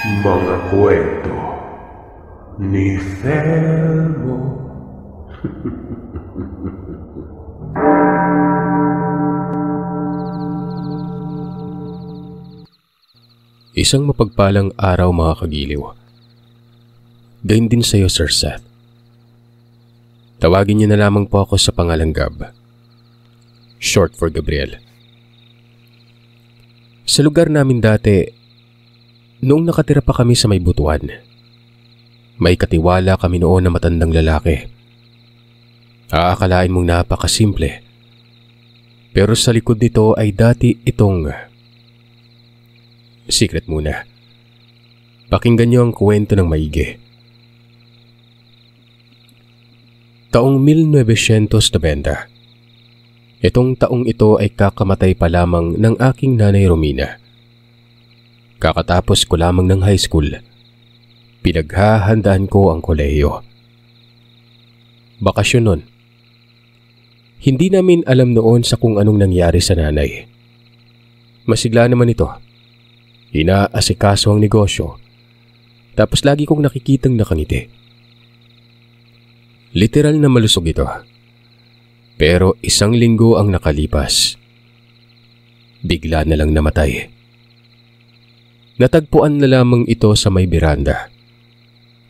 Mga kwento ni Felmo. Isang mapagpalang araw mga kagiliw. Gayun din sa iyo, Sir Seth. Tawagin niyo na lamang po ako sa pangalang Gab. Short for Gabriel. Sa lugar namin dati, noong nakatira pa kami sa may butuan, may katiwala kami noon na matandang lalaki. Aakalain mong napakasimple. Pero sa likod nito ay dati itong secret muna. Pakinggan niyo ang kwento ng maigi. Taong 1990. Itong taong ito ay kakamatay pa lamang ng aking nanay Romina. Kakatapos ko lamang ng high school. Pinaghahandaan ko ang kolehiyo. Bakasyon nun. Hindi namin alam noon sa kung anong nangyari sa nanay. Masigla naman ito. Inaasikaso ang negosyo. Tapos lagi kong nakikitang nakangiti. Literal na malusog ito. Pero isang linggo ang nakalipas. Bigla na lang namatay. Natagpuan na lamang ito sa may beranda.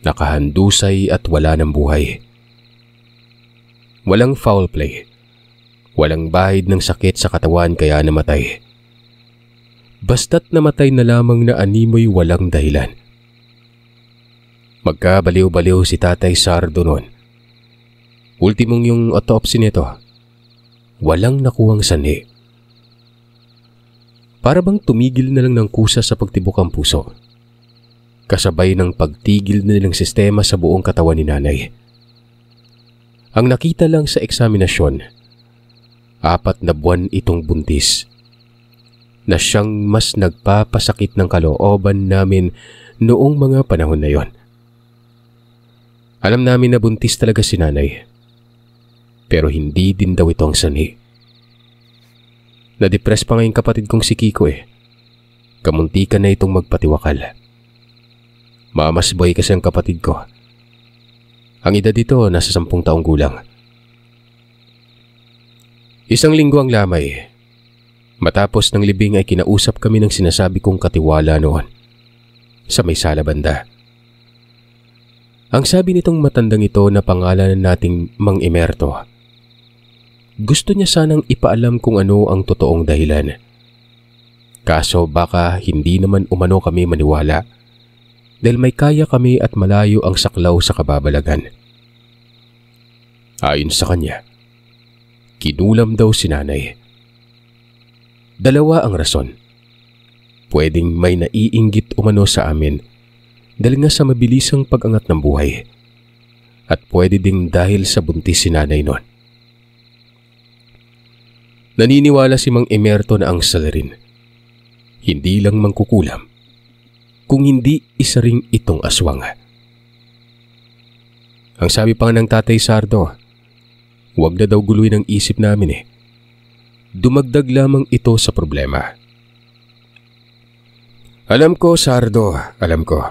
Nakahandusay at wala ng buhay. Walang foul play. Walang bahid ng sakit sa katawan kaya namatay. Basta't namatay na lamang na animoy walang dahilan. Magkabaliw-baliw si Tatay Sardo noon. Ultimong yung autopsy nito. Walang nakuhang sanhi. Para bang tumigil na lang ng kusa sa pagtibok ang puso. Kasabay ng pagtigil na ng sistema sa buong katawan ni nanay. Ang nakita lang sa eksaminasyon, 4 na buwan itong buntis. Na siyang mas nagpapasakit ng kalooban namin noong mga panahon na yon. Alam namin na buntis talaga si nanay. Pero hindi din daw ito ang sanhi. Na-depress pa ngayong kapatid kong si Kiko Kamuntikan na itong magpatiwakal. Mamas boy kasi ang kapatid ko. Ang edad dito nasa 10 taong gulang. Isang linggo ang lamay. Matapos ng libing ay kinausap kami ng sinasabi kong katiwala noon. Sa may sala banda. Ang sabi nitong matandang ito na pangalan nating Mang Emerto. Gusto niya sanang ipaalam kung ano ang totoong dahilan. Kaso baka hindi naman umano kami maniwala dahil may kaya kami at malayo ang saklaw sa kababalagan. Ayon sa kanya, kinulam daw si nanay. 2 ang rason. Pwedeng may naiinggit umano sa amin dahil nga sa mabilisang pag-angat ng buhay. At pwede ding dahil sa buntis si nanay noon. Naniniwala si Mang Emerto na ang salarin. Hindi lang mangkukulam, kung hindi isa ring itong aswang. Ang sabi pa ng Tatay Sardo, huwag na daw guluhin ang isip namin Dumagdag lamang ito sa problema. Alam ko, Sardo, alam ko.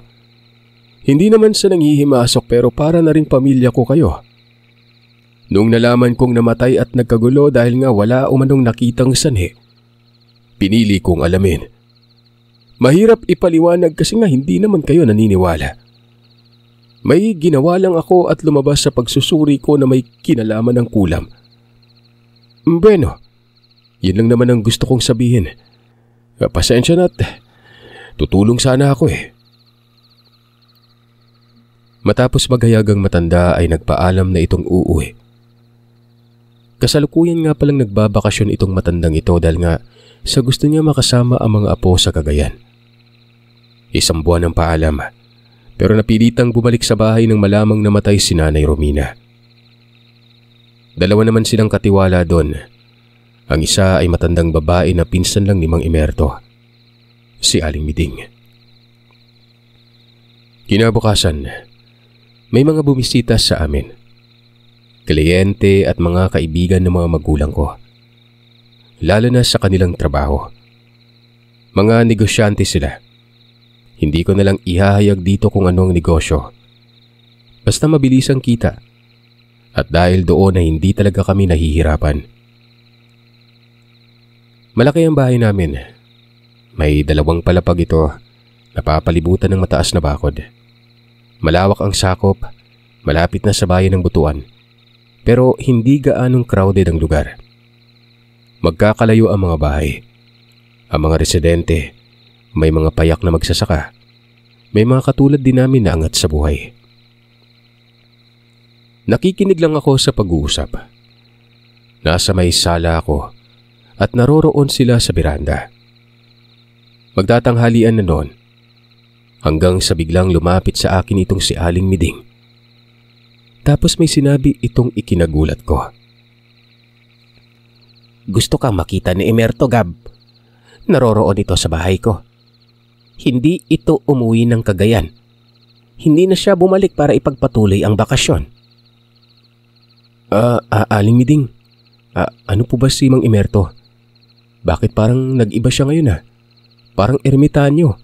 Hindi naman sa nanghihimasok pero para na rin pamilya ko kayo. Nung nalaman kong namatay at nagkagulo dahil nga wala umanong nakitang sanhi, pinili kong alamin. Mahirap ipaliwanag kasi nga hindi naman kayo naniniwala. May ginawa lang ako at lumabas sa pagsusuri ko na may kinalaman ng kulam. Bueno, yun lang naman ang gusto kong sabihin. Pasensya na't tutulong sana ako Matapos maghayagang matanda ay nagpaalam na itong uuwi. Kasalukuyan nga palang nagbabakasyon itong matandang ito dahil nga sa gusto niya makasama ang mga apo sa Cagayan. 1 buwan ang paalam, pero napilitang bumalik sa bahay nang malamang namatay si Nanay Romina. 2 naman silang katiwala doon. Ang isa ay matandang babae na pinsan lang ni Mang Emerto, si Aling Miding. Kinabukasan, may mga bumisita sa amin. Kliyente at mga kaibigan ng mga magulang ko. Lalo na sa kanilang trabaho. Mga negosyante sila. Hindi ko nalang ihahayag dito kung anong negosyo. Basta mabilis ang kita. At dahil doon ay hindi talaga kami nahihirapan. Malaki ang bahay namin. May 2 palapag ito, napapalibutan ng mataas na bakod. Malawak ang sakop, malapit na sa bayan ng Butuan. Pero hindi gaanong crowded ang lugar. Magkakalayo ang mga bahay. Ang mga residente, may mga payak na magsasaka. May mga katulad din namin na angat sa buhay. Nakikinig lang ako sa pag-uusap. Nasa may sala ako at naroroon sila sa beranda. Magtatanghalian na noon hanggang sa biglang lumapit sa akin itong si Aling Miding. Tapos may sinabi itong ikinagulat ko. Gusto kang makita ni Emerto, Gab. Naroroon ito sa bahay ko. Hindi ito umuwi ng Cagayan. Hindi na siya bumalik para ipagpatuloy ang bakasyon. Aling Miding, ano po ba si Mang Emerto? Bakit parang nag-iba siya ngayon Parang ermitanyo.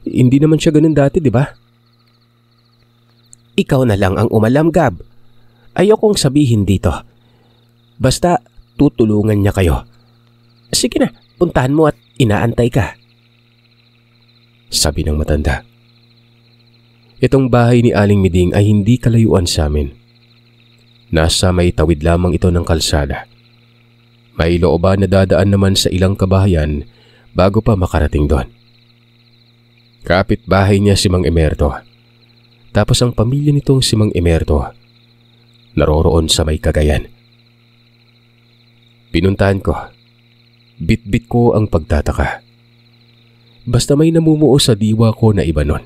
Hindi naman siya ganun dati, di ba? Ikaw na lang ang umalam, Gab. Ayokong sabihin dito. Basta tutulungan niya kayo. Sige na, puntahan mo at inaantay ka. Sabi ng matanda. Itong bahay ni Aling Miding ay hindi kalayuan sa amin. Nasa may tawid lamang ito ng kalsada. May looban na dadaan naman sa ilang kabahayan bago pa makarating doon. Kapit-bahay niya si Mang Emerto. Tapos ang pamilya nitong si Mang Emerto naroroon sa may Cagayan. Pinuntahan ko. Bit-bit ko ang pagtataka. Basta may namumuo sa diwa ko na iba nun.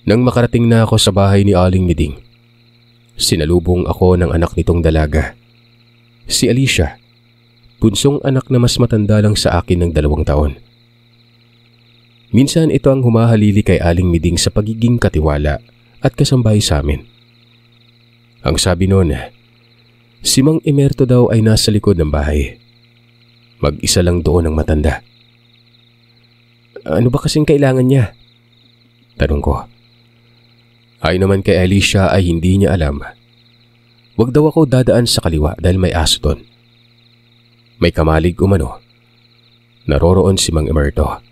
Nang makarating na ako sa bahay ni Aling Miding, sinalubong ako ng anak nitong dalaga. Si Alicia, bunsong anak na mas matanda lang sa akin ng 2 taon. Minsan ito ang humahalili kay Aling Miding sa pagiging katiwala at kasambahay sa amin. Ang sabi noon, si Mang Emerto daw ay nasa likod ng bahay. Mag-isa lang doon ang matanda. Ano ba kasing kailangan niya? Tanong ko. Ay naman kay Alicia ay hindi niya alam. Wag daw ako dadaan sa kaliwa dahil may aso doon. May kamalig umano. Naroroon si Mang Emerto.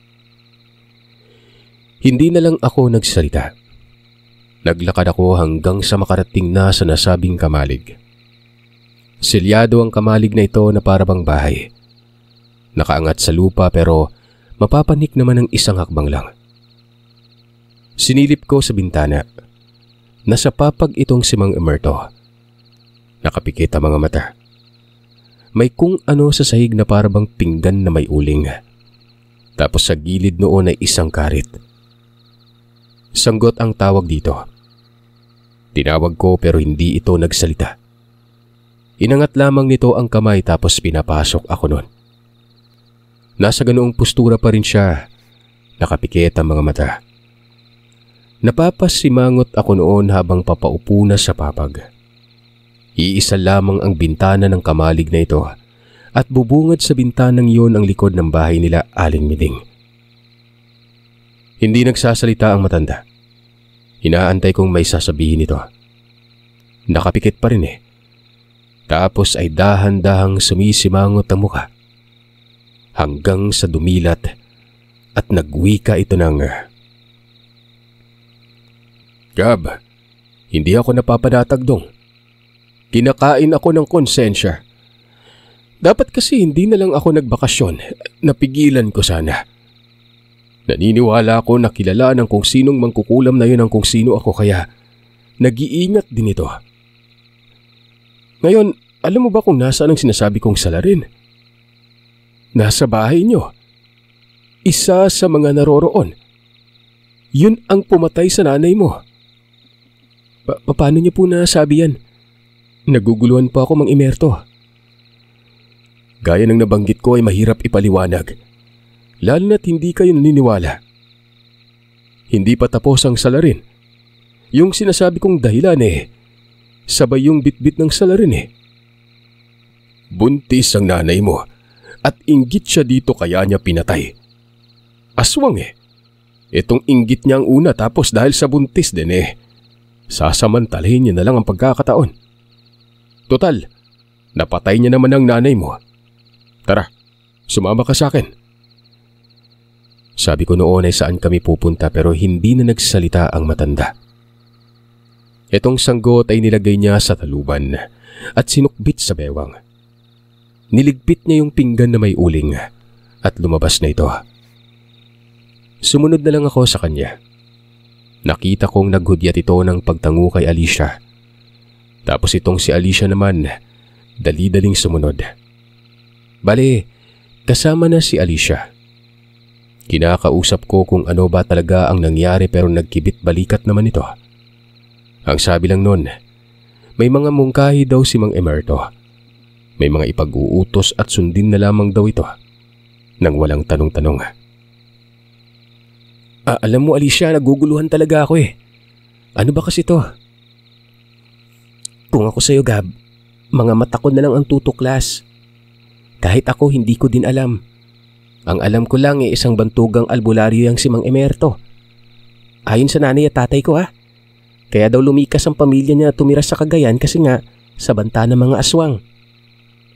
Hindi na lang ako nagsalita. Naglakad ako hanggang sa makarating na sa nasabing kamalig. Silyado ang kamalig na ito na parabang bahay. Nakaangat sa lupa pero mapapanik naman ng isang hakbang lang. Sinilip ko sa bintana. Nasa papag itong si Mang Emerto. Nakapikit ang mga mata. May kung ano sa sahig na parabang pinggan na may uling. Tapos sa gilid noon ay isang karit. Sanggot ang tawag dito. Tinawag ko pero hindi ito nagsalita. Inangat lamang nito ang kamay tapos pinapasok ako nun. Nasa ganoong postura pa rin siya. Nakapikit ang mga mata. Napapasimangot ako noon habang papaupo na sa papag. Iisa lamang ang bintana ng kamalig na ito at bubungad sa bintanang iyon ang likod ng bahay nila Aling Miding. Hindi nagsasalita ang matanda. Inaantay kong may sasabihin ito. Nakapikit pa rin Tapos ay dahan-dahang sumisimangot ang muka. Hanggang sa dumilat at nagwika ito ng... Gab, hindi ako napapadatag dong. Kinakain ako ng konsensya. Dapat kasi hindi na lang ako nagbakasyon. Napigilan ko sana. Naniniwala ako na kilala ng kung sinong mangkukulam na yun ang kung sino ako kaya nag-iingat din ito. Ngayon, alam mo ba kung nasaan ang sinasabi kong salarin? Nasa bahay niyo. Isa sa mga naroroon. Yun ang pumatay sa nanay mo. Paano niyo po nasabi yan? Naguguluhan pa ako, Mang Emerto. Gaya ng nabanggit ko ay mahirap ipaliwanag. Lalo na't hindi kayo naniniwala. Hindi pa tapos ang salarin. Yung sinasabi kong dahilan sabay yung bitbit ng salarin Buntis ang nanay mo at inggit siya dito kaya niya pinatay. Aswang Itong inggit niya ang una tapos dahil sa buntis din sasamantalahin niya na lang ang pagkakataon. Total, napatay niya naman ang nanay mo. Tara, sumama ka sa akin. Sabi ko noon ay saan kami pupunta pero hindi na nagsalita ang matanda. Itong sanggot ay nilagay niya sa taluban at sinukbit sa bewang. Niligpit niya yung pinggan na may uling at lumabas na ito. Sumunod na lang ako sa kanya. Nakita kong naghudyat ito ng pagtango kay Alicia. Tapos itong si Alicia naman, dali-daling sumunod. Bale, kasama na si Alicia. Kinakausap ko kung ano ba talaga ang nangyari pero nagkibit balikat naman ito. Ang sabi lang nun, may mga mungkahi daw si Mang Emerto. May mga ipag-uutos at sundin na lamang daw ito nang walang tanong-tanong. Alam mo Alicia, naguguluhan talaga ako Ano ba kasi to? Kung ako sa'yo Gab, mga mata ko na lang ang tutuklas. Kahit ako hindi ko din alam. Ang alam ko lang isang bantugang albularyo yang si Mang Emerto. Ayon sa nanay at tatay ko Kaya daw lumikas ang pamilya niya tumira sa Cagayan kasi nga sa banta ng mga aswang.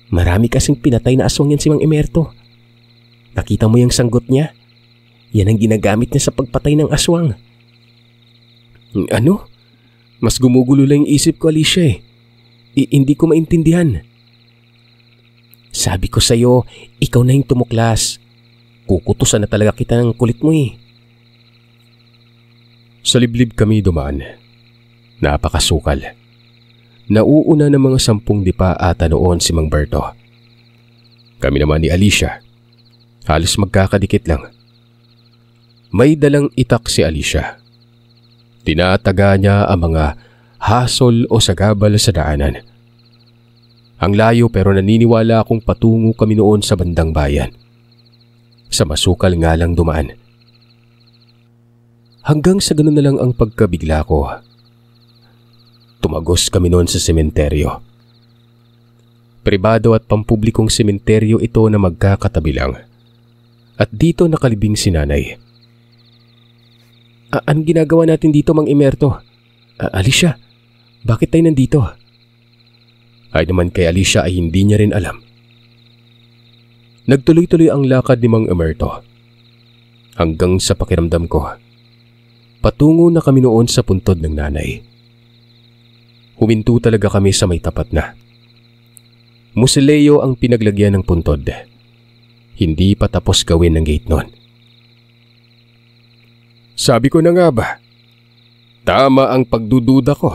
Marami kasing pinatay na aswang yan si Mang Emerto. Nakita mo yung sanggot niya? Yan ang ginagamit niya sa pagpatay ng aswang. Ano? Mas gumugulo lang yung isip ko Alicia hindi ko maintindihan. Sabi ko sa'yo, ikaw na yung tumuklas. Kukutusan na talaga kita ng kulit mo Sa liblib kami dumaan. Napakasukal. Nauuna ng mga 10 dipa ata noon si Mang Berto. Kami naman ni Alicia. Halos magkakadikit lang. May dalang itak si Alicia. Tinataga niya ang mga hasol o sagabal sa daanan. Ang layo pero naniniwala akong patungo kami noon sa bandang bayan. Sa masukal nga lang dumaan. Hanggang sa ganun na lang ang pagkabigla ko. Tumagos kami noon sa sementeryo. Pribado at pampublikong sementeryo ito na magkakatabi lang. At dito nakalibing si nanay. Anong ginagawa natin dito Mang Emerto? Alicia, bakit tayo nandito? Ay naman kay Alicia ay hindi niya rin alam. Nagtuloy-tuloy ang lakad ni Mang Emerto. Hanggang sa pakiramdam ko, patungo na kami noon sa puntod ng nanay. Huminto talaga kami sa may tapat na. Musileo ang pinaglagyan ng puntod. Hindi pa tapos gawin ng gate noon. Sabi ko na nga ba, tama ang pagdududa ko.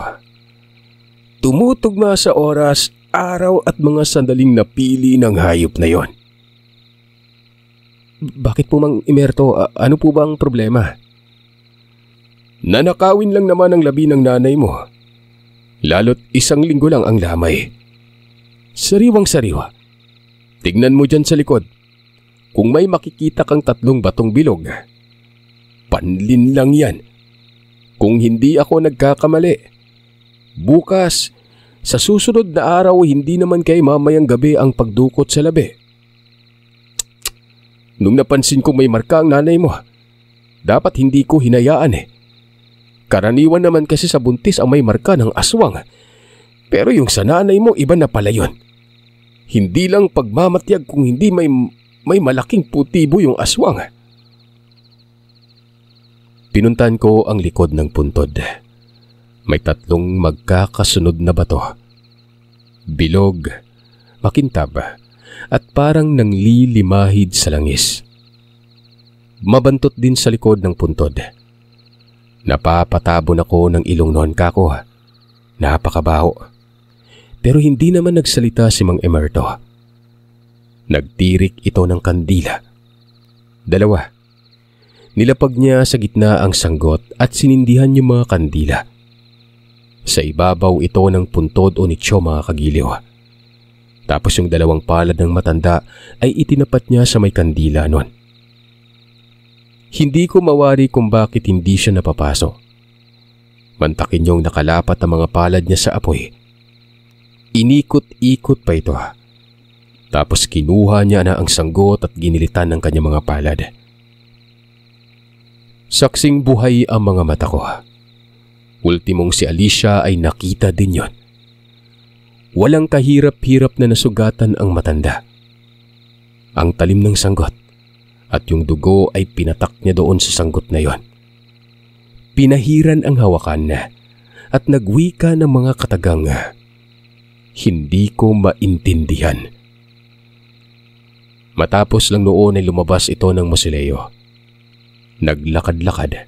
Tumutugma sa oras, araw at mga sandaling napili ng hayop na yon. Bakit po Mang Emerto? Ano po ba ang problema? Nanakawin lang naman ang labi ng nanay mo. Lalo't 1 linggo lang ang lamay. Sariwang-sariwa. Tignan mo dyan sa likod. Kung may makikita kang 3 batong bilog, panlin lang yan. Kung hindi ako nagkakamali. Bukas, sa susunod na araw hindi naman kay mamayang gabi ang pagdukot sa labi. Nung napansin ko may marka ang nanay mo, dapat hindi ko hinayaan Karaniwan naman kasi sa buntis ang may marka ng aswang. Pero yung sa nanay mo iba na pala yun. Hindi lang pagmamatyag kung hindi may malaking putibo yung aswang. Pinuntan ko ang likod ng puntod. May 3 magkakasunod na bato. Bilog, makintab, at parang nanglilimahid sa langis. Mabantot din sa likod ng puntod. Napapatabon ako ng ilong noon kako. Napakabaho. Pero hindi naman nagsalita si Mang Emerto. Nagtirik ito ng kandila. 2. Nilapag niya sa gitna ang sanggot at sinindihan yung mga kandila. Sa ibabaw ito ng puntod o nicho mga kagiliw. Tapos yung 2 palad ng matanda ay itinapat niya sa may kandila nun. Hindi ko mawari kung bakit hindi siya napapasok. Mantakin yung nakalapat ang mga palad niya sa apoy. Inikot-ikot pa ito. Tapos kinuha niya na ang sanggot at ginilitan ng kanyang mga palad. Saksing buhay ang mga mata ko. Ultimong si Alicia ay nakita din yon. Walang kahirap-hirap na nasugatan ang matanda. Ang talim ng sanggot at yung dugo ay pinatak niya doon sa sanggot na yon. Pinahiran ang hawakan na at nagwika ng mga katagang hindi ko maintindihan. Matapos lang noon ay lumabas ito ng mausoleo. Naglakad-lakad.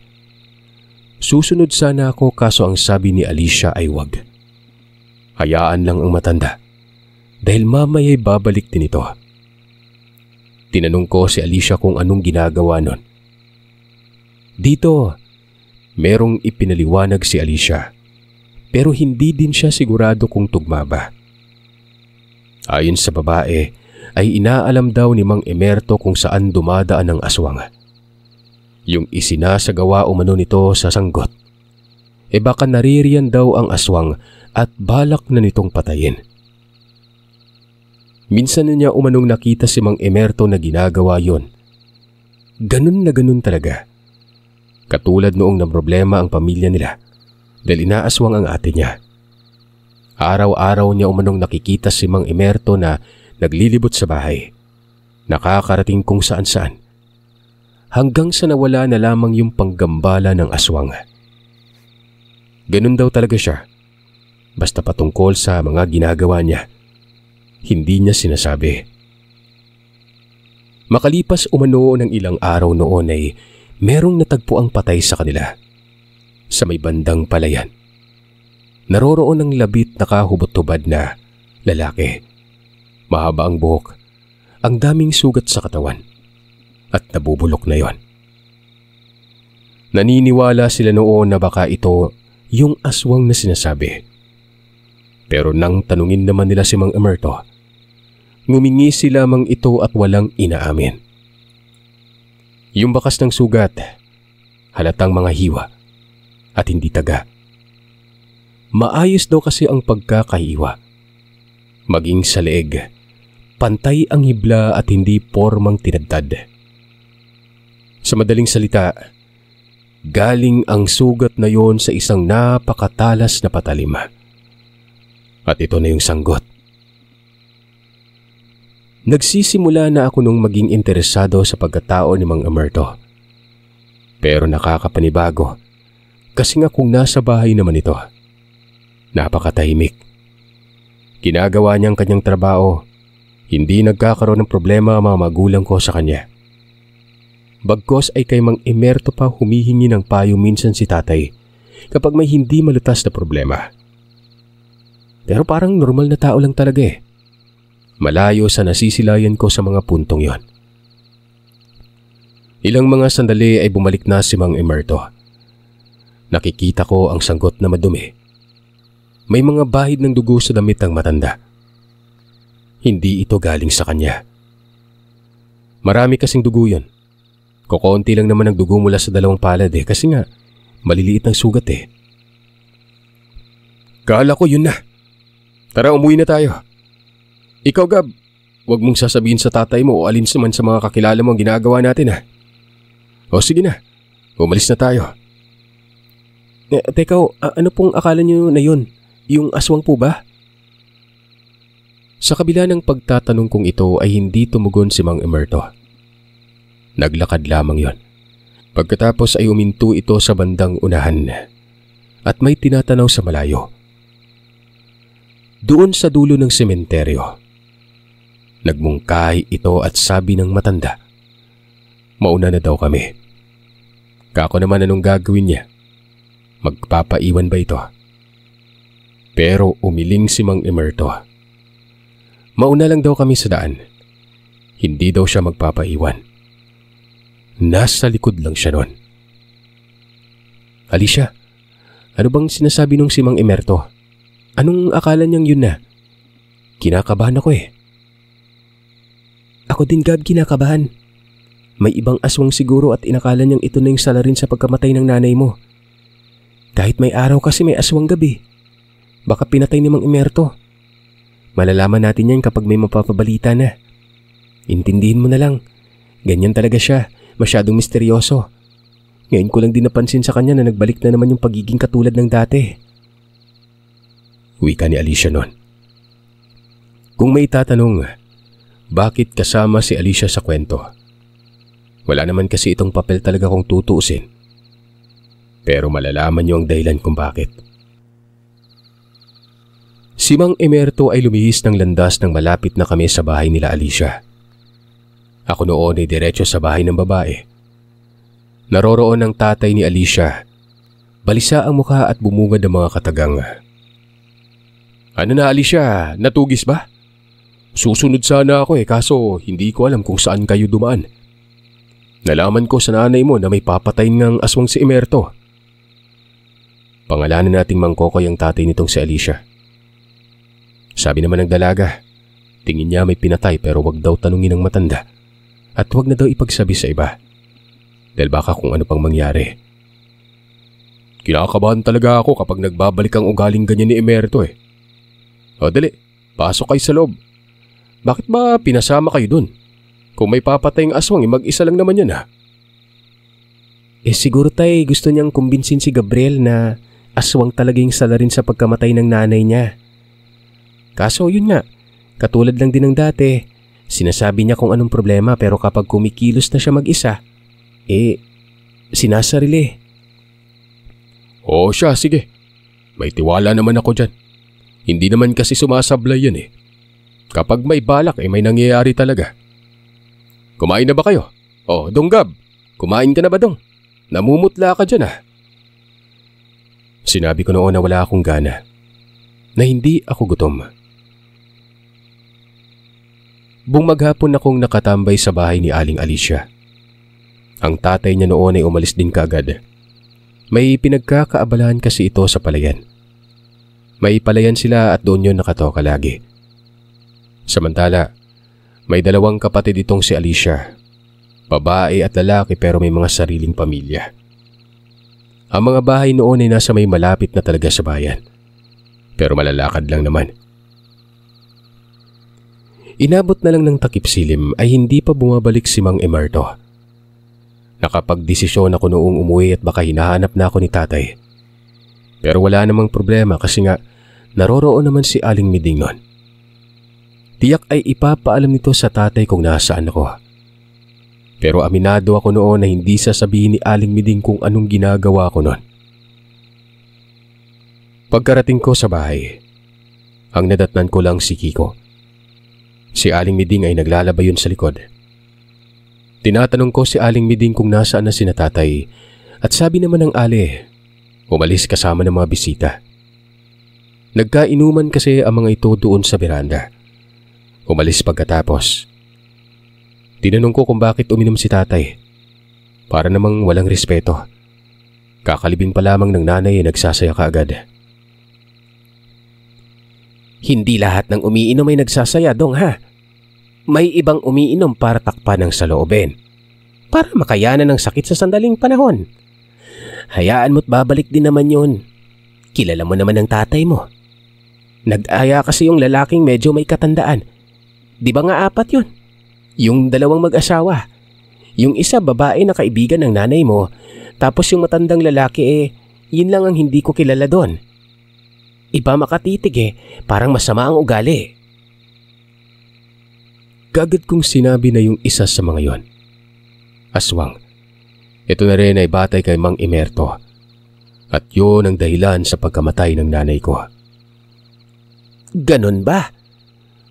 Susunod sana ako kaso ang sabi ni Alicia ay wag. Hayaan lang ang matanda dahil mamaya'y babalik din ito. Tinanong ko si Alicia kung anong ginagawa nun. Dito, merong ipinaliwanag si Alicia pero hindi din siya sigurado kung tugma ba. Ayon sa babae ay inaalam daw ni Mang Emerto kung saan dumadaan ang aswang. Yung isinasagawa umano nito sa sanggot, baka naririyan daw ang aswang at balak na nitong patayin. Minsan na niya umanong nakita si Mang Emerto na ginagawa yon. Ganun na ganun talaga. Katulad noong namroblema ang pamilya nila dahil inaaswang ang ate niya. Araw-araw niya umanong nakikita si Mang Emerto na naglilibot sa bahay, nakakarating kung saan-saan. Hanggang sa nawala na lamang yung panggambala ng aswang. Ganun daw talaga siya. Basta patungkol sa mga ginagawa niya, hindi niya sinasabi. Makalipas umano ng ilang araw noon ay merong natagpo ang patay sa kanila. Sa may bandang palayan. Naroroon ang labit na kahubot-tubad na lalaki. Mahaba ang buhok, ang daming sugat sa katawan. At nabubulok na yon. Naniniwala sila noon na baka ito yung aswang na sinasabi. Pero nang tanungin naman nila si Mang Emerto, ngumingi si lamang ito at walang inaamin. Yung bakas ng sugat, halatang mga hiwa at hindi taga. Maayos daw kasi ang pagkakahiwa. Maging sa leeg, pantay ang hibla at hindi pormang tinadtad. Sa madaling salita, galing ang sugat na yon sa isang napakatalas na patalim. At ito na yung sanggot. Nagsisimula na ako nung maging interesado sa pagkatao ni Mang Emerto. Pero nakakapanibago kasi nga kung nasa bahay naman ito. Napakatahimik. Ginagawa niyang kanyang trabaho, hindi nagkakaroon ng problema ang mga magulang ko sa kanya. Bagkos ay kay Mang Emerto pa humihingi ng payo minsan si tatay kapag may hindi malutas na problema. Pero parang normal na tao lang talaga eh. Malayo sa nasisilayan ko sa mga puntong yon. Ilang mga sandali ay bumalik na si Mang Emerto. Nakikita ko ang sanggot na madumi. May mga bahid ng dugo sa damit ng matanda. Hindi ito galing sa kanya. Marami kasing dugo yon. Kukunti lang naman ang dugo mula sa dalawang palad kasi nga maliliit ang sugat eh. Kala ko yun na. Tara, umuwi na tayo. Ikaw Gab, huwag mong sasabihin sa tatay mo o alin man sa mga kakilala mo ang ginagawa natin ha. O sige na, umalis na tayo. Teka, ano pong akala niyo na yun? Yung aswang po ba? Sa kabila ng pagtatanong kong ito ay hindi tumugon si Mang Emerto. Naglakad lamang yon. Pagkatapos ay uminto ito sa bandang unahan at may tinatanaw sa malayo. Doon sa dulo ng sementeryo, nagmungkahi ito at sabi ng matanda, mauna na daw kami. Kako naman anong gagawin niya? Magpapaiwan ba ito? Pero umiling si Mang Emerto. Mauna lang daw kami sa daan. Hindi daw siya magpapaiwan. Nasa likod lang siya nun. Alicia, ano bang sinasabi nung si Mang Emerto? Anong akala niyang yun na? Kinakabahan ako eh. Ako din Gab, kinakabahan. May ibang aswang siguro at inakala niyang ito na yung salarin sa pagkamatay ng nanay mo. Kahit may araw kasi may aswang gabi. Baka pinatay ni Mang Emerto. Malalaman natin yan kapag may mapapabalita na. Intindihin mo na lang. Ganyan talaga siya. Masyadong misteryoso. Ngayon ko lang din napansin sa kanya na nagbalik na naman yung pagiging katulad ng dati. Wika ni Alicia noon. Kung may tatanong, bakit kasama si Alicia sa kwento? Wala naman kasi itong papel talaga kung tutuusin. Pero malalaman niyo ang dahilan kung bakit. Si Mang Emerto ay lumihis ng landas nang malapit na kami sa bahay nila Alicia. Ako noon ay diretso sa bahay ng babae. Naroroon ang tatay ni Alicia. Balisa ang mukha at bumungad ang mga katagang. Ano na Alicia, natugis ba? Susunod sana ako kaso hindi ko alam kung saan kayo dumaan. Nalaman ko sa nanay mo na may papatayin ng aswang si Emerto. Pangalanan nating Mang Kokoy ang tatay nitong si Alicia. Sabi naman ng dalaga, tingin niya may pinatay pero wag daw tanungin ng matanda at wag na daw ipagsabi sa iba. Dahil baka kung ano pang mangyari. Kinakabahan talaga ako kapag nagbabalik ang ugaling ganyan ni Emerto O dali, pasok kayo sa loob. Bakit ba pinasama kayo dun? Kung may papataying aswang mag-isa lang naman yan siguro tay gusto niyang kumbinsin si Gabriel na aswang talaga yung salarin sa pagkamatay ng nanay niya. Kaso yun nga, katulad lang din ng dati, sinasabi niya kung anong problema pero kapag kumikilos na siya mag-isa, sinasarili. Oo siya, sige. May tiwala naman ako dyan. Hindi naman kasi sumasablay yan Kapag may balak may nangyayari talaga. Kumain na ba kayo? Donggab, kumain ka na ba dong? Namumutla ka dyan Sinabi ko noon na wala akong gana. Na hindi ako gutom. Buong maghapon akong nakatambay sa bahay ni Aling Alicia. Ang tatay niya noon ay umalis din kaagad. May pinagkakaabalahan kasi ito sa palayan. May palayan sila at doon yun nakatoka lagi. Samantala, may dalawang kapatid itong si Alicia. Babae at lalaki pero may mga sariling pamilya. Ang mga bahay noon ay nasa may malapit na talaga sa bayan. Pero malalakad lang naman. Inabot na lang ng takip silim ay hindi pa bumabalik si Mang Emerto. Nakapagdesisyon ako noong umuwi at baka hinahanap na ako ni tatay. Pero wala namang problema kasi nga naroroon naman si Aling Miding noon. Tiyak ay ipapaalam nito sa tatay kung nasaan ako. Pero aminado ako noon na hindi sasabihin ni Aling Miding kung anong ginagawa ko noon. Pagkarating ko sa bahay, ang nadatnan ko lang si Kiko. Si Aling Miding ay naglalabayon sa likod. Tinatanong ko si Aling Miding kung nasaan na sina tatay at sabi naman ng ale, umalis kasama ng mga bisita. Nagkainuman kasi ang mga ito doon sa beranda. Umalis pagkatapos. Tinanong ko kung bakit uminom si tatay. Para namang walang respeto. Kakalibin pa lamang ng nanay ay nagsasaya kaagad. Hindi lahat ng umiinom ay nagsasaya dong May ibang umiinom para takpan ng saloobin. Para makayanan ng sakit sa sandaling panahon. Hayaan mo't babalik din naman yun. Kilala mo naman ang tatay mo. Nag-aya kasi yung lalaking medyo may katandaan. Di ba nga 4 yun? Yung dalawang mag-asawa. Yung isa babae na kaibigan ng nanay mo. Tapos yung matandang lalaki yun lang ang hindi ko kilala doon. Iba makatitig parang masama ang ugali. Kagad kong sinabi na yung isa sa mga yon. Aswang. Ito na rin ay batay kay Mang Emerto. At yun ang dahilan sa pagkamatay ng nanay ko. Ganon ba?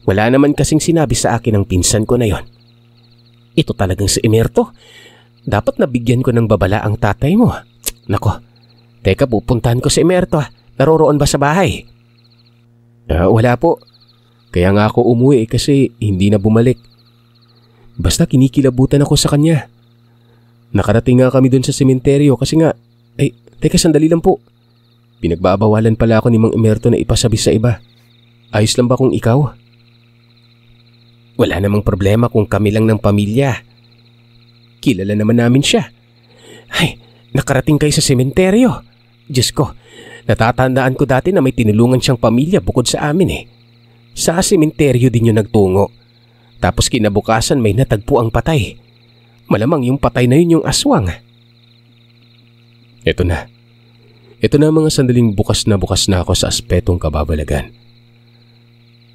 Wala naman kasing sinabi sa akin ng pinsan ko na yon. Ito talagang si Emerto. Dapat nabigyan ko ng babala ang tatay mo. Nako, teka pupuntahan ko si Emerto. Naroroon ba sa bahay? Wala po. Kaya nga ako umuwi kasi hindi na bumalik. Basta kinikilabutan ako sa kanya. Nakarating nga kami dun sa sementeryo kasi nga, teka sandali lang po. Pinagbabawalan pala ako ni Mang Emerto na ipasabi sa iba. Ayos lang ba kung ikaw? Wala namang problema kung kami lang ng pamilya. Kilala naman namin siya. Nakarating kayo sa sementeryo. Diyos ko, natatandaan ko dati na may tinulungan siyang pamilya bukod sa amin Sa sementeryo din yung nagtungo. Tapos kinabukasan may natagpo ang patay. Malamang yung patay na yun yung aswang. Ito na. Ito na ang mga sandaling bukas na ako sa aspetong kababalagan.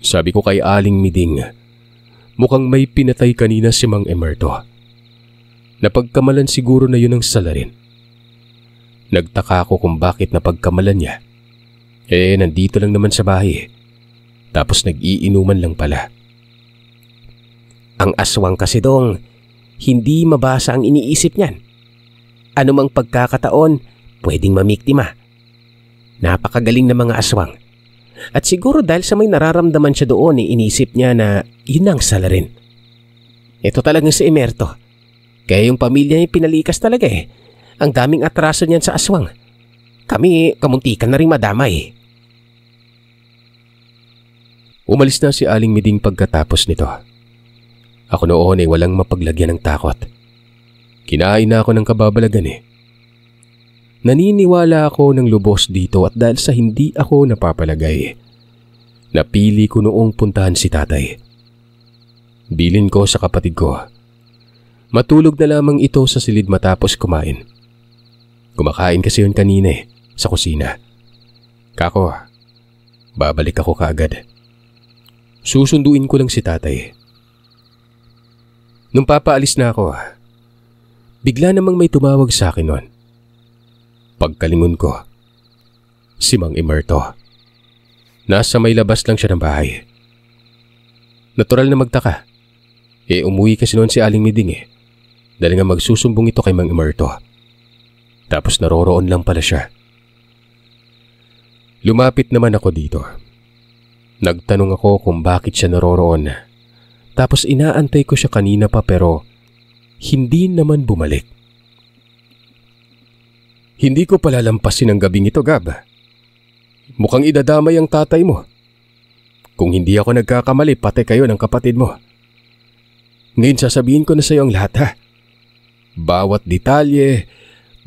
Sabi ko kay Aling Miding, mukhang may pinatay kanina si Mang Emerto. Napagkamalan siguro na yun ang salarin. Nagtaka ako kung bakit napagkamalan niya. Nandito lang naman sa bahay. Tapos nag-iinuman lang pala. Ang aswang kasi dong, hindi mabasa ang iniisip niyan. Anumang pagkakataon, pwedeng mamiktima. Napakagaling na mga aswang. At siguro dahil sa may nararamdaman siya doon, inisip niya na yun ang salarin. Ito talagang si Emerto. Kaya yung pamilya niya pinalikas talaga Ang daming atraso niyan sa aswang. Kami, kamuntikan na rin madamay. Umalis na si Aling Miding pagkatapos nito. Ako noon walang mapaglagyan ng takot. Kinain na ako ng kababalagan Naniniwala ako ng lubos dito at dahil sa hindi ako napapalagay, napili ko noong puntahan si tatay. Bilin ko sa kapatid ko. Matulog na lamang ito sa silid matapos kumain. Kumakain kasi yun kanina sa kusina. Kako, babalik ako kaagad. Susunduin ko lang si tatay. Nung papaalis na ako, bigla namang may tumawag sa akin noon. Pagkalingon ko, si Mang Emerto. Nasa may labas lang siya ng bahay. Natural na magtaka. Umuwi kasi noon si Aling Miding dahil nga magsusumbong ito kay Mang Emerto. Tapos naroroon lang pala siya. Lumapit naman ako dito. Nagtanong ako kung bakit siya naroroon. Tapos inaantay ko siya kanina pa pero hindi naman bumalik. Hindi ko palalampasin ang gabing ito, Gab. Mukhang idadamay ang tatay mo. Kung hindi ako nagkakamali, pati kayo ng kapatid mo. Ngayon sasabihin ko na sa iyo ang lahat, ha? Bawat detalye,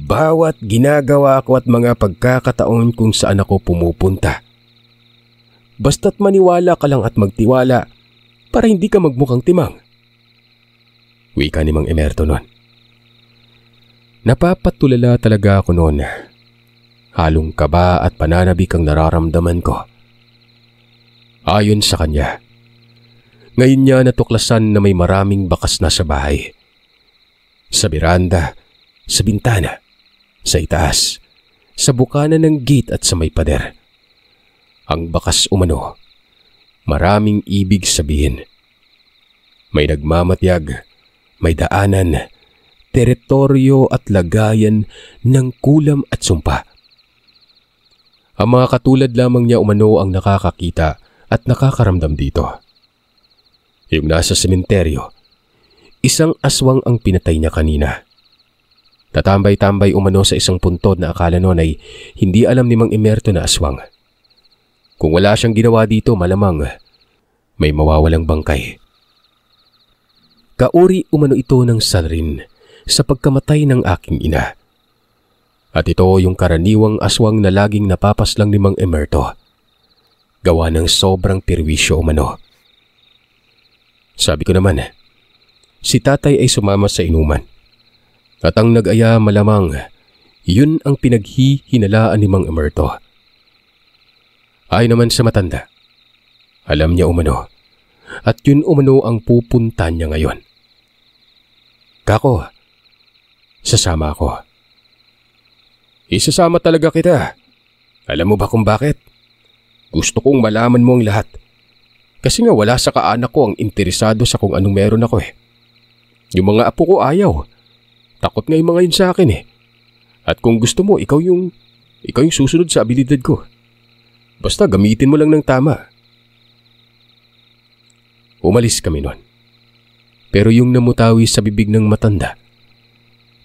bawat ginagawa ko at mga pagkakataon kung saan ako pumupunta. Basta't maniwala ka lang at magtiwala para hindi ka magmukhang timang. Wika ni Mang Emerto noon. Napapatulala talaga ako noon. Halong kaba at pananabik ang nararamdaman ko. Ayon sa kanya, ngayon niya natuklasan na may maraming bakas na sa bahay. Sa beranda, sa bintana, sa itaas, sa bukana ng gate at sa may pader. Ang bakas umano, maraming ibig sabihin. May nagmamatyag, may daanan, teritoryo at lagayan ng kulam at sumpa. Ang mga katulad lamang niya umano ang nakakakita at nakakaramdam dito. Yung nasa sementeryo, isang aswang ang pinatay niya kanina. Tatambay-tambay umano sa isang puntod na akala noon ay hindi alam ni Mang Emerto na aswang. Kung wala siyang ginawa dito, malamang may mawawalang bangkay. Kauri umano ito ng salarin sa pagkamatay ng aking ina. At ito yung karaniwang aswang na laging napapaslang ni Mang Emerto. Gawa ng sobrang perwisyo umano. Sabi ko naman, si tatay ay sumama sa inuman. At ang nag-aya malamang, yun ang pinaghihinalaan ni Mang Emerto. Ay naman sa matanda, alam niya umano. At yun umano ang pupunta niya ngayon. Kako, sasama ako. Isasama talaga kita. Alam mo ba kung bakit? Gusto kong malaman mo ang lahat. Kasi nga wala sa kaanak ko ang interesado sa kung anong meron ako Yung mga apo ko ayaw. Takot nga yung mga yun sa akin At kung gusto mo, ikaw yung susunod sa abilidad ko. Basta gamitin mo lang ng tama. Umalis kami nun. Pero yung namutawi sa bibig ng matanda,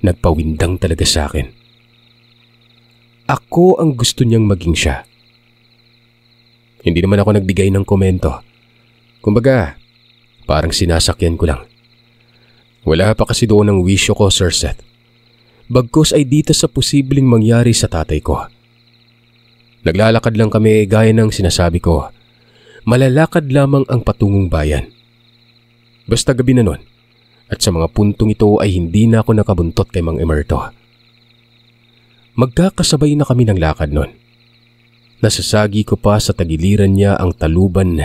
nagpawindang talaga sa akin. Ako ang gusto niyang maging siya. Hindi naman ako nagbigay ng komento. Kumbaga, parang sinasakyan ko lang. Wala pa kasi doon ang wisyo ko, Sir Seth. Bagkus ay dito sa posibleng mangyari sa tatay ko. Naglalakad lang kami gaya ng sinasabi ko. Malalakad lamang ang patungong bayan. Basta gabi na nun. At sa mga puntong ito ay hindi na ako nakabuntot kay Mang Emerto. Magkakasabay na kami ng lakad nun. Nasasagi ko pa sa tagiliran niya ang taluban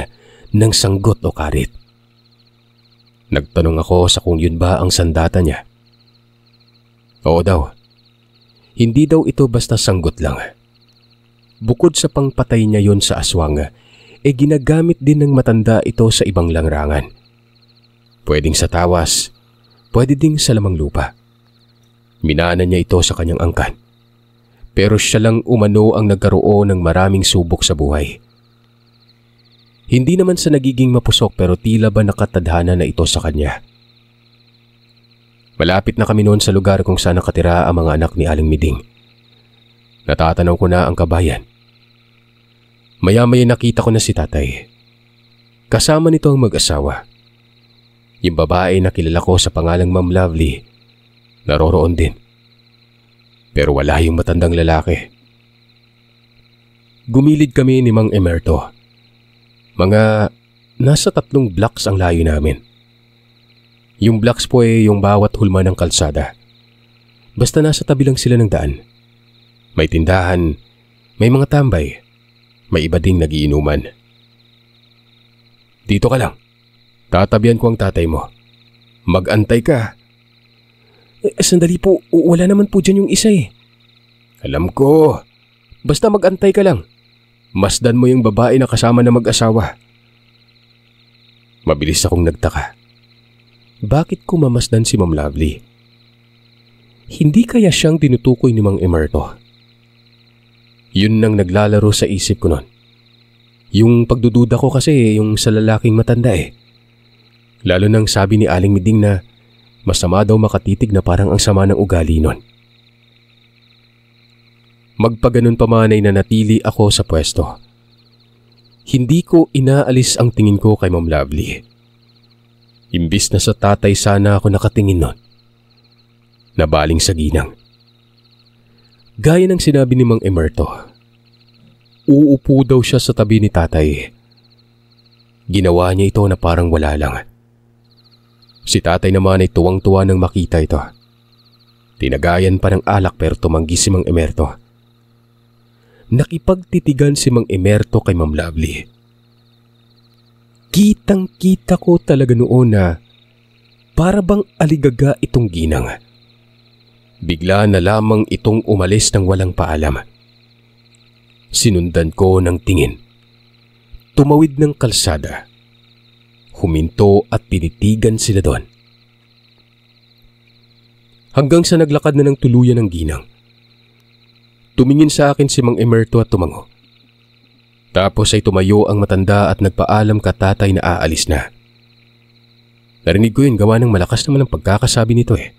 ng sanggot o karit. Nagtanong ako sa kung yun ba ang sandata niya. Oo daw. Hindi daw ito basta sanggot lang. Bukod sa pangpatay niya yon sa aswang, ginagamit din ng matanda ito sa ibang langrangan. Pwedeng sa tawas, pwede ding sa lamang lupa. Minana niya ito sa kanyang angkan. Pero siya lang umano ang nagkaroon ng maraming subok sa buhay. Hindi naman sa nagiging mapusok pero tila ba nakatadhana na ito sa kanya. Malapit na kami noon sa lugar kung saan nakatira ang mga anak ni Aling Miding. Natatanaw ko na ang kabayan. Maya-maya nakita ko na si tatay. Kasama nito ang mag-asawa. Yung babae na kilala ko sa pangalang Ma'am Lovely, naroroon din. Pero wala yung matandang lalaki. Gumilid kami ni Mang Emerto. Mga nasa 3 blocks ang layo namin. Yung blocks po yung bawat hulma ng kalsada. Basta nasa tabi lang sila ng daan. May tindahan, may mga tambay, may iba ding nagiinuman. Dito ka lang. Tatabihan ko ang tatay mo. Mag-antay ka. Sandali po, wala naman po dyan yung isa eh. Alam ko. Basta mag-antay ka lang. Masdan mo yung babae na kasama na mag-asawa. Mabilis akong nagtaka. Bakit ko mamasdan si Ma'am Lovely? Hindi kaya siyang tinutukoy ni Mang Emerto? Yun nang naglalaro sa isip ko nun. Yung pagdududa ko kasi yung sa lalaking matanda eh. Lalo nang sabi ni Aling Miding na masama daw makatitig na parang ang sama ng ugali nun. Magpaganon pa man ay nanatili ako sa pwesto. Hindi ko inaalis ang tingin ko kay Ma'am Lovely. Imbis na sa tatay sana ako nakatingin nun. Nabaling sa ginang. Gaya ng sinabi ni Mang Emerto, uupo daw siya sa tabi ni tatay. Ginawa niya ito na parang wala lang. Si tatay naman ay tuwang-tuwa nang makita ito. Tinagayan pa ng alak pero tumanggi si Mang Emerto. Nakipagtitigan si Mang Emerto kay Ma'am Lovely. Kitang-kita ko talaga noon na para bang aligaga itong ginang. Bigla na lamang itong umalis ng walang paalam. Sinundan ko ng tingin. Tumawid ng kalsada. Huminto at tinitigan sila doon. Hanggang sa naglakad na ng tuluyan ng ginang. Tumingin sa akin si Mang Emerto at tumango. Tapos ay tumayo ang matanda at nagpaalam ka tatay na aalis na. Narinig ko yun gawa ng malakas naman ang pagkakasabi nito eh.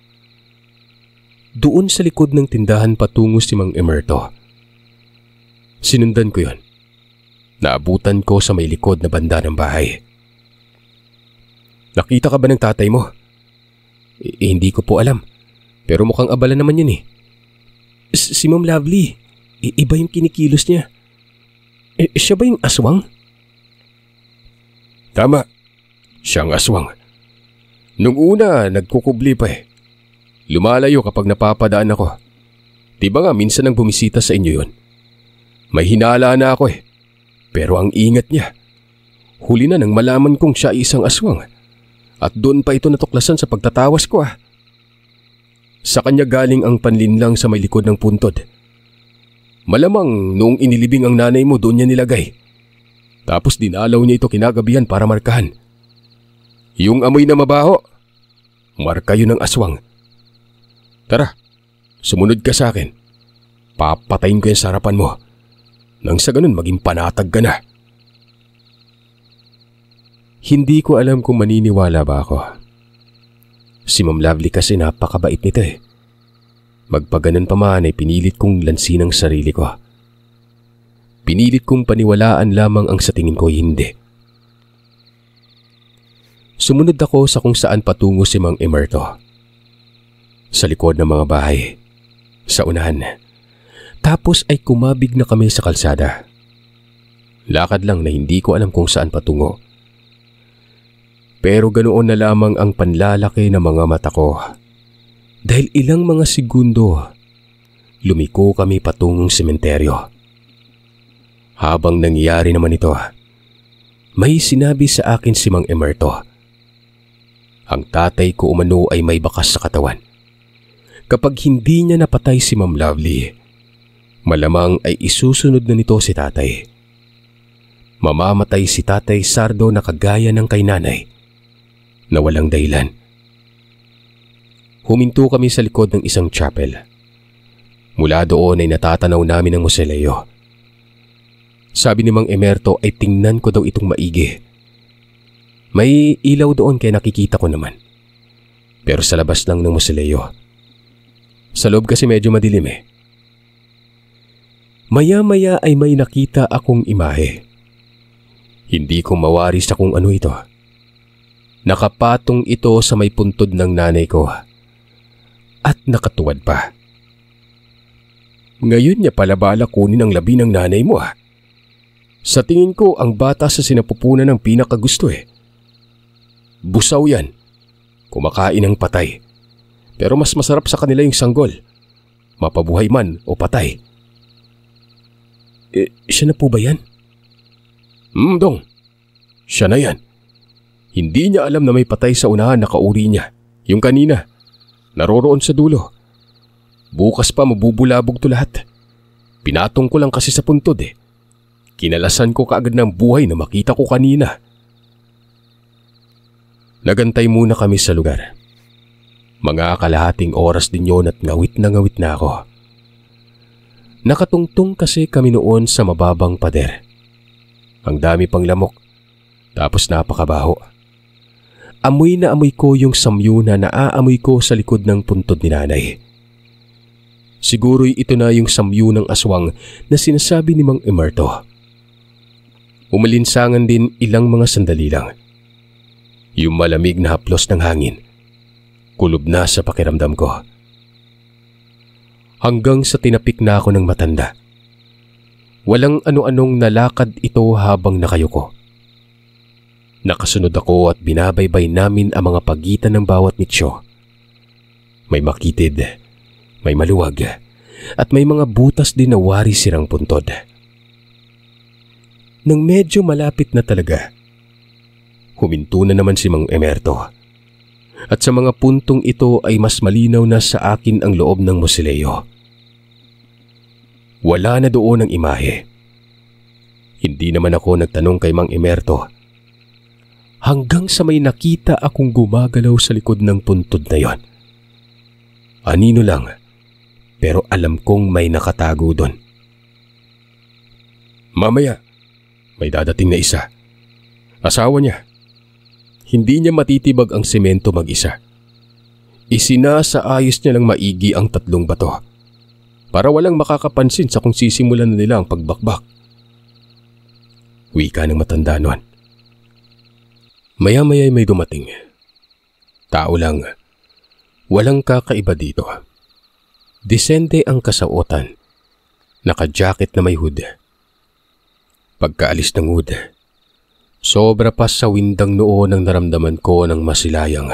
Doon sa likod ng tindahan patungo si Mang Emerto. Sinundan ko yun. Naabutan ko sa may likod na banda ng bahay. Nakita ka ba ng tatay mo? Hindi ko po alam. Pero mukhang abala naman yun eh. Si Ma'am Lovely, iba yung kinikilos niya. Siya ba yung aswang? Tama, siyang aswang. Nung una, nagkukubli pa eh. Lumalayo kapag napapadaan ako. Diba nga minsan nang bumisita sa inyo yun? May hinala na ako eh. Pero ang ingat niya. Huli na nang malaman kong siya isang aswang. At doon pa ito natuklasan sa pagtatawas ko ah. Sa kanya galing ang panlinlang sa may likod ng puntod. Malamang noong inilibing ang nanay mo doon niya nilagay. Tapos dinalaw niya ito kinagabihan para markahan. Yung amoy na mabaho, marka yun ng aswang. Tara, sumunod ka sa akin. Papatayin ko yung sarapan mo. Nang sa ganun maging panatag ka na. Hindi ko alam kung maniniwala ba ako. Si Ma'am Lovely kasi napakabait nito eh. Magpaganon pa man ay pinilit kong lansin ang sarili ko. Pinilit kong paniwalaan lamang ang sa tingin ko hindi. Sumunod ako sa kung saan patungo si Mang Emerto. Sa likod ng mga bahay. Sa unahan. Tapos ay kumabig na kami sa kalsada. Lakad lang na hindi ko alam kung saan patungo. Pero ganoon na lamang ang panlalaki ng mga mata ko. Dahil ilang mga segundo, lumiko kami patungong sementeryo. Habang nangyayari naman ito, may sinabi sa akin si Mang Emerto. Ang tatay ko umano ay may bakas sa katawan. Kapag hindi niya napatay si Ma'am Lovely, malamang ay isusunod na nito si tatay. Mamamatay si Tatay Sardo na kagaya ng kay nanay, na walang dahilan. Huminto kami sa likod ng isang chapel. Mula doon ay natatanaw namin ang mausoleo. Sabi ni Mang Emerto ay tingnan ko daw itong maigi. May ilaw doon kaya nakikita ko naman. Pero sa labas lang ng mausoleo. Sa loob kasi medyo madilim eh. Maya-maya ay may nakita akong imahe. Hindi ko mawaris sa kung ano ito. Nakapatong ito sa may puntod ng nanay ko. At nakatuwad pa. Ngayon niya pala bala kunin ang labi ng nanay mo ah. Sa tingin ko ang bata sa sinapupunan ng pinakagusto eh. Busaw yan. Kumakain ng patay. Pero mas masarap sa kanila yung sanggol. Mapabuhay man o patay. Siya na po ba yan? Dong. Siya na yan. Hindi niya alam na may patay sa unahan na kauri niya. Yung kanina. Naroroon sa dulo. Bukas pa mabubulabog to lahat. Pinatong ko lang kasi sa puntod eh. Kinalasan ko kaagad ng buhay na makita ko kanina. Nagantay muna kami sa lugar. Mga kalahating oras din yon at ngawit na ako. Nakatungtong kasi kami noon sa mababang pader. Ang dami pang lamok, tapos napakabaho. Amoy na amoy ko yung samyu na naaamoy ko sa likod ng puntod ni nanay. Siguro'y ito na yung samyu ng aswang na sinasabi ni Mang Emerto. Umalinsangan din ilang mga sandali lang. Yung malamig na haplos ng hangin, kulob na sa pakiramdam ko. Hanggang sa tinapik na ako ng matanda. Walang ano-anong nalakad ito habang nakayuko. Nakasunod ako at binabaybay namin ang mga pagitan ng bawat nicho. May makitid, may maluwag, at may mga butas din na wari sirang puntod. Nang medyo malapit na talaga, huminto na naman si Mang Emerto. At sa mga puntong ito ay mas malinaw na sa akin ang loob ng mausoleo. Wala na doon ang imahe. Hindi naman ako nagtanong kay Mang Emerto. Hanggang sa may nakita akong gumagalaw sa likod ng puntod na yon. Anino lang, pero alam kong may nakatago doon. Mamaya, may dadating na isa. Asawa niya. Hindi niya matitibag ang semento mag-isa. Isinasaayos niya lang maigi ang 3 bato para walang makakapansin sa kung sisimulan na nila ang pagbakbak. Wika ng matanda noon. Maya-maya may dumating. Tao lang. Walang kakaiba dito. Disente ang kasauotan. Naka-jacket na may hood. Pagkaalis ng hood, sobra pa sa windang noon ang naramdaman ko ng masilayang.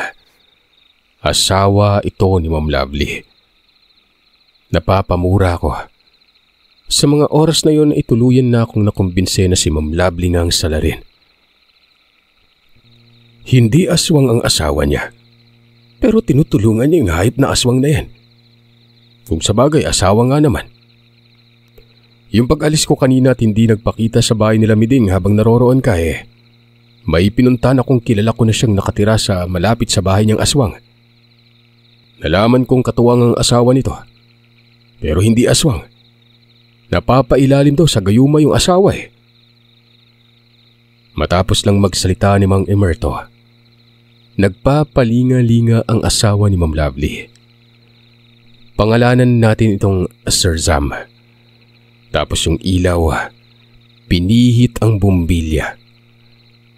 Asawa ito ni Ma'am Lovely. Napapamura ko. Sa mga oras na yon ay tuluyan na akong nakumbinse na si Ma'am Lovely nga ang salarin. Hindi aswang ang asawa niya, pero tinutulungan niya yung hayop na aswang na yan. Kung sabagay, asawa nga naman. Yung pag-alis ko kanina at hindi nagpakita sa bahay nila Miding habang naroroon ka may pinuntahan akong kilala ko na siyang nakatira sa malapit sa bahay niyang aswang. Nalaman kong katuwang ang asawa nito, pero hindi aswang. Napapailalim daw sa gayuma yung asawa Matapos lang magsalita ni Mang Emerto, nagpapalinga-linga ang asawa ni Ma'am Lovely. Pangalanan natin itong Sir Zam. Tapos yung ilaw, pinihit ang bumbilya.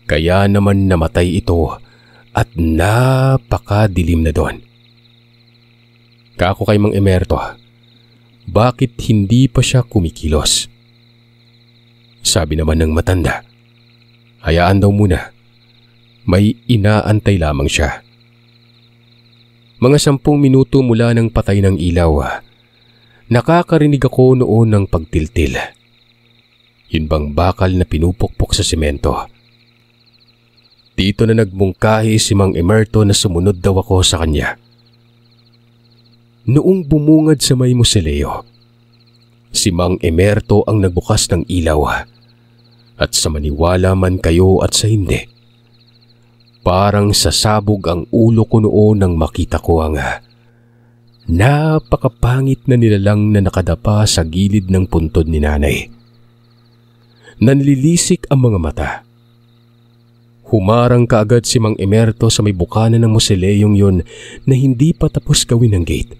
Kaya naman namatay ito at napakadilim na doon. Kako kay Mang Emerto, bakit hindi pa siya kumikilos? Sabi naman ng matanda, hayaan daw muna. May inaantay lamang siya. Mga 10 minuto mula ng patay ng ilaw, nakakarinig ako noon ng pagtiltil. Yun bang bakal na pinupukpok sa semento? Dito na nagmungkahi si Mang Emerto na sumunod daw ako sa kanya. Noong bumungad sa may musileo, si Mang Emerto ang nagbukas ng ilaw. At sa maniwala man kayo at sa hindi, parang sasabog ang ulo ko noon nang makita ko ang napakapangit na nilalang na nakadapa sa gilid ng puntod ni nanay. Nanlilisik ang mga mata. Humarang kaagad si Mang Emerto sa may bukana ng musileyong yun na hindi pa tapos gawin ang gate.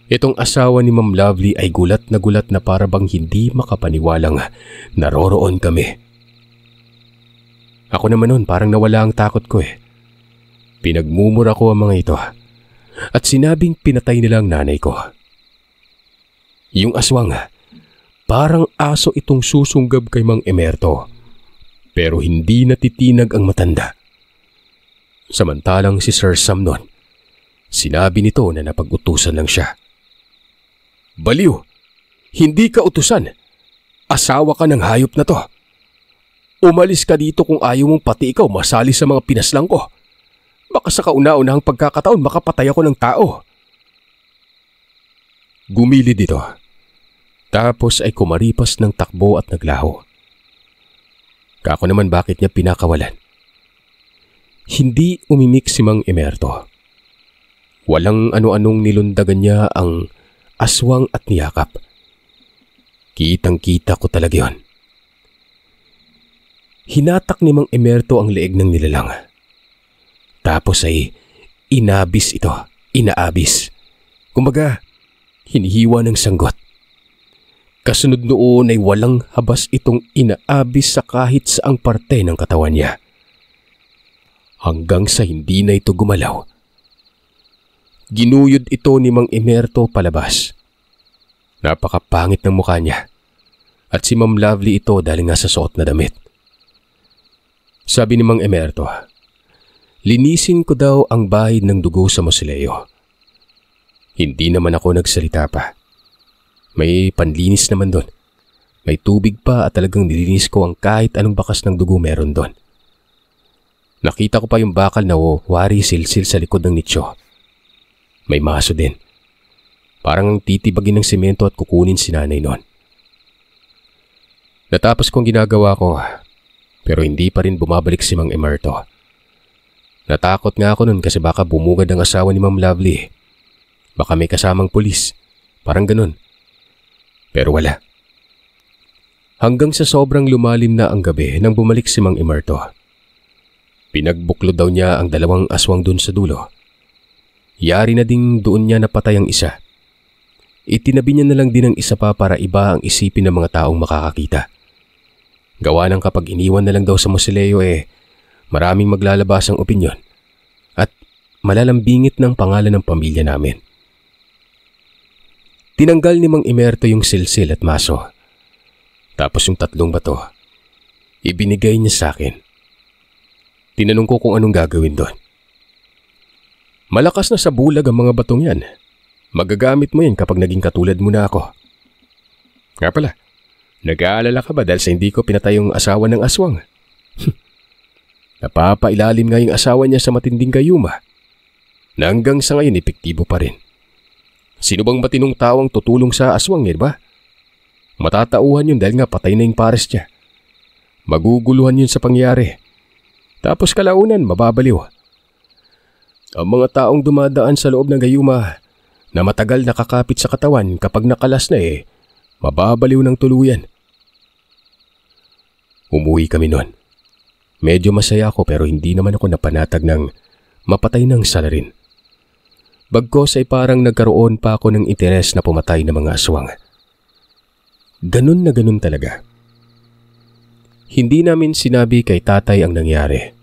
Itong asawa ni Ma'am Lovely ay gulat na para bang hindi makapaniwalang naroroon kami. Ako naman noon parang nawala ang takot ko eh. Pinagmumura ko ang mga ito at sinabing pinatay nila ang nanay ko. Yung aswang, parang aso itong susunggab kay Mang Emerto. Pero hindi natitinag ang matanda. Samantalang si Sir Sam noon, sinabi nito na napag-utusan lang siya. Baliw! Hindi ka utusan! Asawa ka ng hayop na to! Umalis ka dito kung ayaw mong pati ikaw masali sa mga pinaslang ko. Baka sa kauna-unahang pagkakataon makapatay ako ng tao. Gumilid ito. Tapos ay kumaripas ng takbo at naglaho. Kako naman bakit niya pinakawalan. Hindi umimik si Mang Emerto. Walang ano-anong nilundagan niya ang aswang at niyakap. Kitang-kita ko talaga yon. Hinatak ni Mang Emerto ang leeg ng nilalang. Tapos ay inaabis ito. Inaabis. Kumbaga, hinihiwa ng sanggot. Kasunod noon ay walang habas itong inaabis sa kahit saang parte ng katawan niya. Hanggang sa hindi na ito gumalaw. Ginuyod ito ni Mang Emerto palabas. Napakapangit ng mukha niya. At si Ma'am Lovely ito dahil nga sa suot na damit. Sabi ni Mang Emerto, linisin ko daw ang bahid ng dugo sa mausoleo. Hindi naman ako nagsalita pa. May panlinis naman doon. May tubig pa at talagang nilinis ko ang kahit anong bakas ng dugo meron doon. Nakita ko pa yung bakal na wari silsil sa likod ng nicho. May maso din. Parang titibagin ng semento at kukunin si nanay noon. Natapos kong ginagawa ko, pero hindi pa rin bumabalik si Mang Emerto. Natakot nga ako noon kasi baka bumugad ang asawa ni Ma'am Lovely. Baka may kasamang pulis. Parang ganun. Pero wala. Hanggang sa sobrang lumalim na ang gabi nang bumalik si Mang Emerto. Pinagbuklo daw niya ang dalawang aswang dun sa dulo. Yari na ding doon niya napatay ang isa. Itinabi niya na lang din ang isa pa para iba ang isipin ng mga taong makakakita. Gawa ng kapag iniwan na lang daw sa mausoleo maraming maglalabas ang opinyon at malalambingit ng pangalan ng pamilya namin. Tinanggal ni Mang Emerto yung silsil at maso. Tapos yung 3 bato, ibinigay niya sa akin. Tinanong ko kung anong gagawin doon. Malakas na sa bulag ang mga batong yan. Magagamit mo yan kapag naging katulad mo na ako. Nga pala, nag-aalala ka ba dahil sa hindi ko pinatay yung asawa ng aswang? Napapailalim nga yung asawa niya sa matinding gayuma. Na hanggang sa ngayon epektibo pa rin. Sino bang matinong tawang tutulong sa aswang niya, ba? Matatauhan yun dahil nga patay na yung pares niya. Maguguluhan yun sa pangyari. Tapos kalaunan, mababaliw. Ang mga taong dumadaan sa loob ng gayuma na matagal nakakapit sa katawan kapag nakalas na mababaliw ng tuluyan. Umuwi kami noon. Medyo masaya ako pero hindi naman ako napanatag ng mapatay ng salarin. Bagkos ay parang nagkaroon pa ako ng interes na pumatay ng mga aswang. Ganun na ganun talaga. Hindi namin sinabi kay tatay ang nangyari.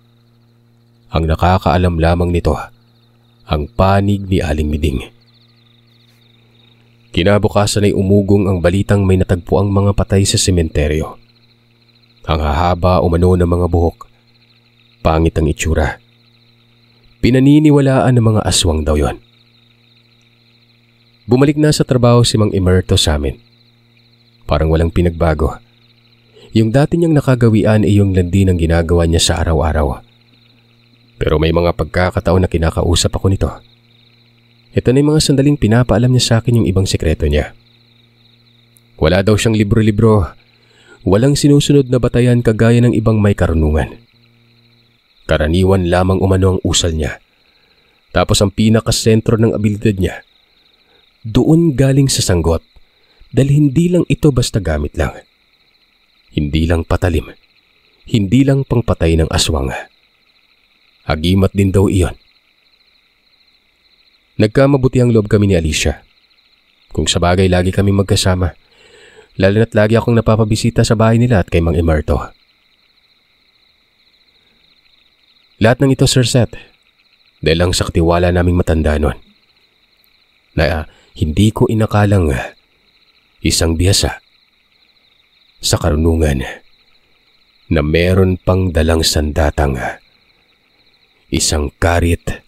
Ang nakakaalam lamang nito, ang panig ni Aling Miding. Kinabukasan ay umugong ang balitang may natagpo ang mga patay sa sementeryo. Ang hahaba umano ng mga buhok. Pangit ang itsura. Pinaniniwalaan ng mga aswang daw yon. Bumalik na sa trabaho si Mang Emerto sa amin. Parang walang pinagbago. Yung dati niyang nakagawian ay yung landi ng ginagawa niya sa araw-araw. Pero may mga pagkakataon na kinakausap ako nito. Ito na yung mga sandaling pinapaalam niya sa akin yung ibang sekreto niya. Wala daw siyang libro-libro. Walang sinusunod na batayan kagaya ng ibang may karunungan. Karaniwan lamang umano ang usal niya. Tapos ang pinakasentro ng abilidad niya, doon galing sa sanggot dahil hindi lang ito basta gamit lang. Hindi lang patalim. Hindi lang pangpatay ng aswang. Agimat din daw iyon. Nagkamabuti ang loob kami ni Alicia. Kung sa bagay lagi kami magkasama, lalo na't lagi akong napapabisita sa bahay nila at kay Mang Emerto. Lahat ng ito, Sir Seth, dahil lang sa katiwala naming matanda nun, na hindi ko inakalang isang biyasa sa karunungan na meron pang dalang sandatang isang karit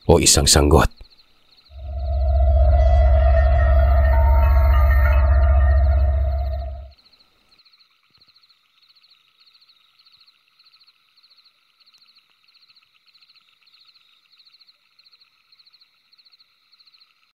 o isang sanggot.